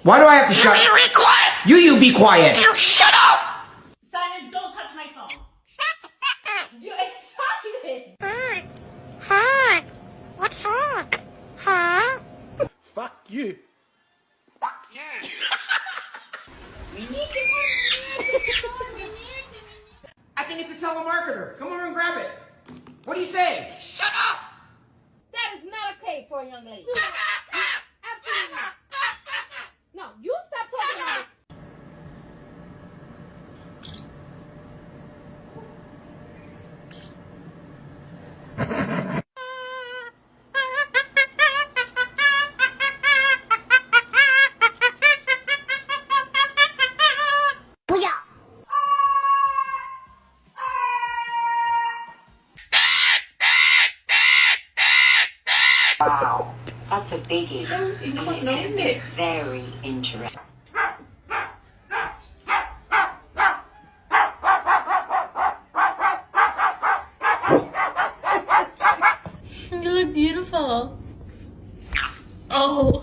Why do I have to shut? Be quiet. You be quiet. You shut up. Simon, don't touch my phone. You're excited. Hi. What's wrong? Huh? Fuck you. Fuck you. I think it's a telemarketer. Come over and grab it. What do you say? Shut up. That is not okay for a young lady. Absolutely not. No, you stop talking about it. Wow, that's a biggie. Very interesting. You look beautiful. Oh.